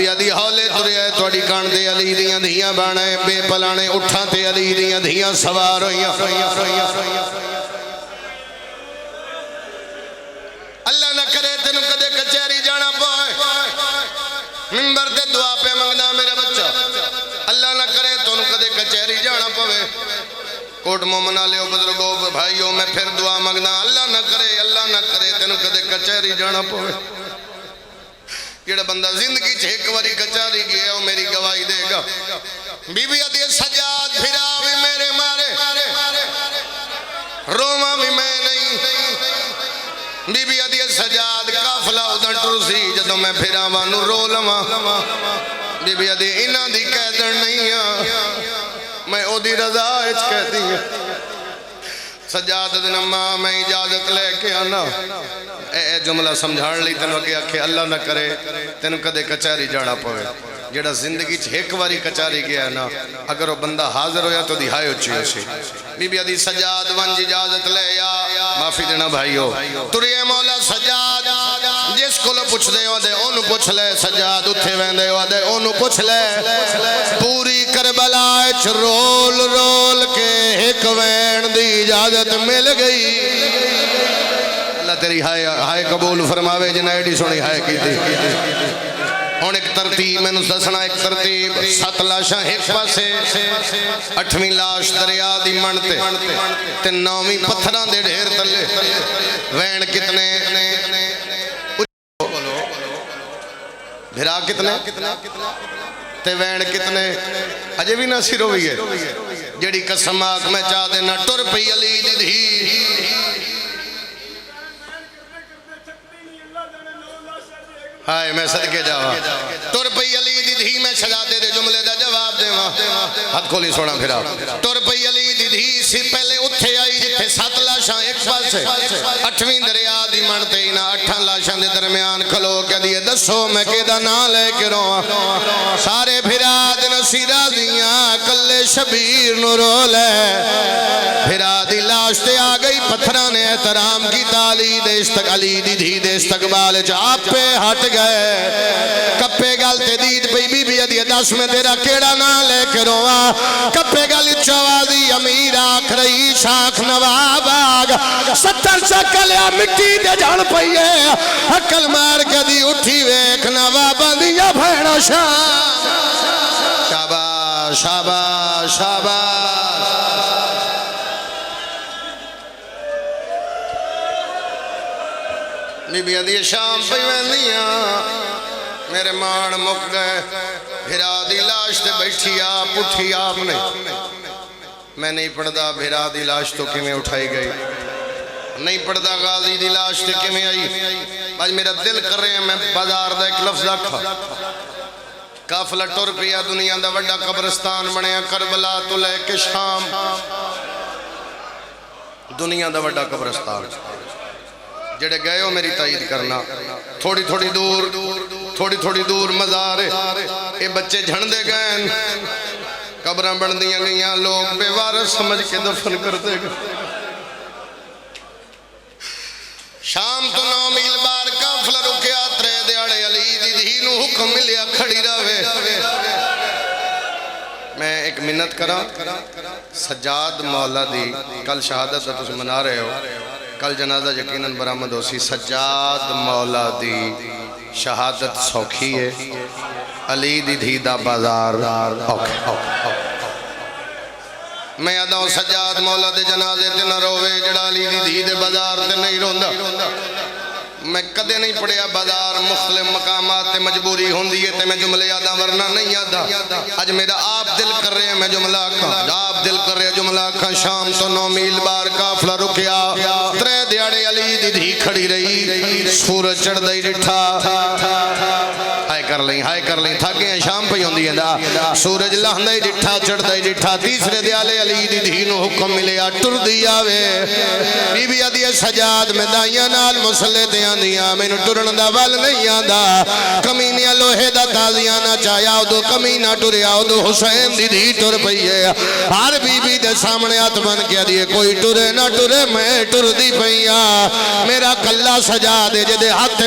آدھی ہولے تریا توڑی کان دے علی دیاں دھیاں بانے بے پلانے اٹھاں تے علی دیاں دھیاں سوار ہویاں اللہ نہ کرے تینوں کدے کچہری جانا پوے منبر تے دعا پہ منگنا میرا بچہ اللہ نہ کرے تینوں کدے کچہری جانا پوے کوٹ مومنہ لے بزرگوں بھائیوں میں پھر دعا منگنا اللہ نہ کرے تینوں کدے کچہری جانا پوے جڑا بندہ زندگی ایک واری کچہری گیا وہ میری گواہی دے گا بی بی آدھی سجاد پھرا بھی میرے مارے روما بھی میں نہیں بی بی آدھی سجاد کافلہ ادھر ٹرسی جدو میں پھرا وانو رو لما بی بی آدھی انہاں دی قیدر نہیں میں او دی رضا اچ کہتی ہیں سجاد دن ماں میں اجازت لے کے آنا اے جملہ سمجھان لی تنو کہ آکھے اللہ نہ کرے تنو کدے کچاری جانا پوے جڑا زندگی ایک واری کچاری گیا نا اگر وہ بندہ حاضر ہویا تو دہائے اچھی اسی بی بی آدھی سجاد ونج اجازت لے یا معافی دینا بھائیو تریے مولا سجاد جس کو لو پوچھ دے ودے اونو پوچھ لے سجاد اتھے ویندے ودے اونو پوچھ لے پوری کربلا اچ رول رول کے ایک وین دی اجازت مل گئی اللہ تیری ہائے قبول فرماوے جنہیں ایڈی سنی ہائے کی تھی ہون ایک ترتیب میں نسلسنا ایک ترتیب 7 لاشاں ایک پاسے 8ویں لاش دریا دی منتے تے 9ویں پتھران دے ڈھیر تلے وین کتنے بھرا کتنے تے وین کتنے اجے بھی نہ سر ہوئی ہے جڑی قسم آگ میں چاہ دینا ٹر پئی علی دی دھی ہائے میں صدقے جاوا ٹر پئی علی دی دھی میں شہزادے دے جملے دا جواب دے وہاں ہاتھ کھولی سونا پھرا ٹر پئی علی دی دھی سے پہلے اتھے آئی جتھے 7 لاشاں ایک پاسے 8ویں دریا دی منتے ہی نا 8 لاشاں دے درمیان کھلو کہ دیئے دسو میں کیدہ نہ لے کے رواں سارے بھرا دن سیرہ دیاں کلے شبیر نو رولے بھرا دی لاش تے آگئی پتھران احترام کی تالی دے علی دی دھی دے استقبال چاپ پہ ہٹ گئے کپے گل تے دید پئی بی بی ادھی 10 میں تیرا کیڑا نہ لے کے رواں کپے گل چوازی امیر آکھ رہی شاخ نواب آگ 70 چکلیا مٹی دے جان پئیے حکل مار کے دی اٹھی ویکھ نواب دیا بھیڑا شاباش شاباش شاباش بی بی ادھی شام پہ ویندیاں میرے مان مک گئے بھرا دی لاش تے بیٹھی آپ اٹھی آپ نے میں نہیں پڑھدا بھرا دی لاش تو کیویں اٹھائی گئی نہیں پڑھدا غازی دی لاش تے کیویں آئی آج میرا دل کر رہے ہیں میں بازار دا ایک لفظ آکھا قافلہ ٹر پیا دنیا دا وڈا قبرستان بنیا کربلا تو لے کے شام دنیا دا وڈا قبرستان جڑے گئے ہو میری تائید کرنا تھوڑی تھوڑی دور مزار اے بچے جھن دے گئے قبریں بن دیا گئیاں لوگ بے وارث سمجھ کے دفن کرتے گئے شام تو 9 میل بار قافلہ رکیا ترے دیاڑے علی دی دھی نو حکم ملیا کھڑی رہے میں ایک منت کرا سجاد مولا دی کل شہادت تو تم منا رہے ہو کل جنازہ یقیناً برآمد ہو سی سجاد مولا دی شہادت سوکھی ہے علی دی دھی دا بازار میں یاد ہوں سجاد مولا دے جنازے تے نہ روے جڑا علی دی دھی دے بازار تے نہیں روندا میں کدے نہیں پڑھیا بازار مختلف مقامات تے مجبوری ہوندی ہے تے میں جملے یاداں ورنہ نہیں یادا آج میرا آپ دل کر رہے ہیں میں جملہ کھاں آپ دل کر رہے ہیں جملہ کھاں شام تو 9 میل بار قافلہ رکیا ترے دیاڑے علی دی دھی کھڑی رہی سورج چڑھ دئی ڈٹھا ہائے کر لیں تھا کہ شام پہ ہوندی ہے دا سورج لہندائی ڈٹھا چڑھ دائی ڈٹھا تیسرے دیالے علی دی دھینو حکم ملیا ٹر دیا وے بی بی آدھی سجاد میں دائیاں نال مسلے دیاں دیا میں ٹرن دا وال نہیں آدھا کمینیاں لوہے دا تازیاں نہ چاہیا دو کمینہ ٹریا دو حسین دی دھی ٹر پئیے ہر بی بی دے سامنے آت بن کیا دیئے کوئی ٹرے نہ ٹرے میں ٹر دی پئیاں میرا کلہ سجاد جدے ہاتھ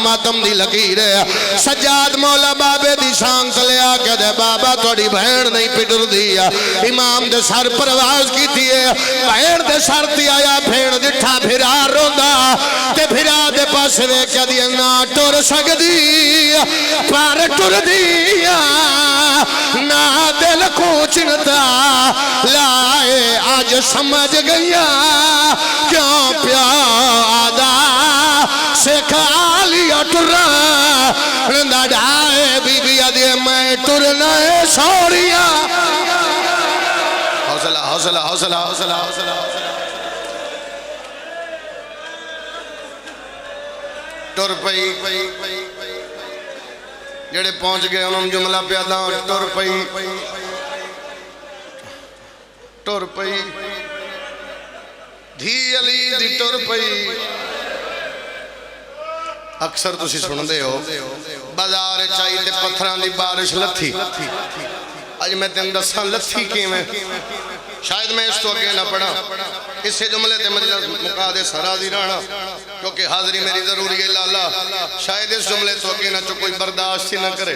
ماتم دی لگی رہے سجاد بعد مولا بابے دی شان لیا کہ دے بابا توڑی بہن نہیں پٹر دیا امام دے سر پرواز کی تھیے بہن دے سر تی آیا بھیڑ دٹھا بھیرا روندا تے بھیرا دے پاس وے کیا دیا نا ٹور سک دیا پار ٹور دیا نا دل کو چنتا لائے آج سمجھ گیا کیوں پیادا سکھا لیا ٹرا رندہ ڈائے بی بی آدھے میں ٹرنا ہے سوریا حوصلہ حوصلہ حوصلہ حوصلہ حوصلہ ٹر پئی جڑے پہنچ گئے انہوں جملہ پیادا ٹر پئی ٹر پئی دھی علی دی ٹر پئی اکثر تسی سن دے ہو بازار چاہی تے پتھران دی بارش لتھی آج میں تین دساں لتھی کی میں شاید میں اس تو اگے نہ پڑھا اس سے جملے تے مجلس مقادے سرازی رانا کیونکہ حاضری میری ضروری ہے لالا شاید اس جملے تو اگے نہ چو کوئی برداشت نہ کرے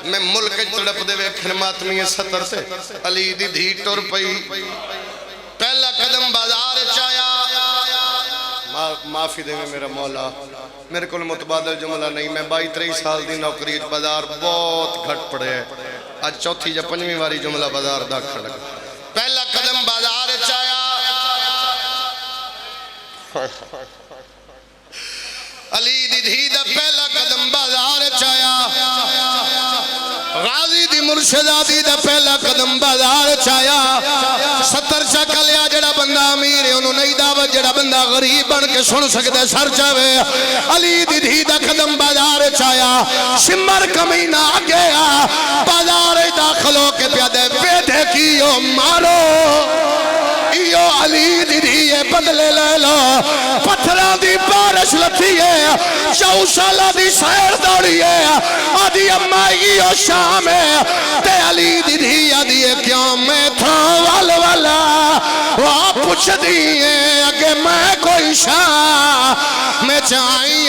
میں ملک تڑپ دے ویکھن ماتمی ستر سے علی دی دھی ٹر پئی پہلا قدم بازار چایا معافی دے میں میرا مولا میرے کل متبادل جملہ نہیں میں 22-23 سال دی نوکری بازار بہت گھٹ پڑے ہے آج چوتھی یا پنجویں واری جملہ بازار دا کھڑا پہلا قدم بازار چایا علی دی دھی دا پہلا قدم بازار چایا غازی دی مرشدادی دا پہلا قدم بازار چایا 70 چکلیا جڑا بندہ امیر ہے انہوں نہیں دعوت جڑا بندہ غریب بن کے سن سکتے سر چاوے علی دی دھی دا قدم بازار چایا شمر کمینہ آگیا بازار داخل ہو کے پیادے بیٹھے کیو مارو ایو علی دی دھیے بدلے لے لو پتھران دی بارش لتھی ہے 4 سالہ دی سیر دوڑی ہے آدھی امائیو شام ہے تے علی دی دھیے دیئے کیوں میں تھا والا وہ پوچھ دیئے اگے میں کوئی شاہ میں چاہیے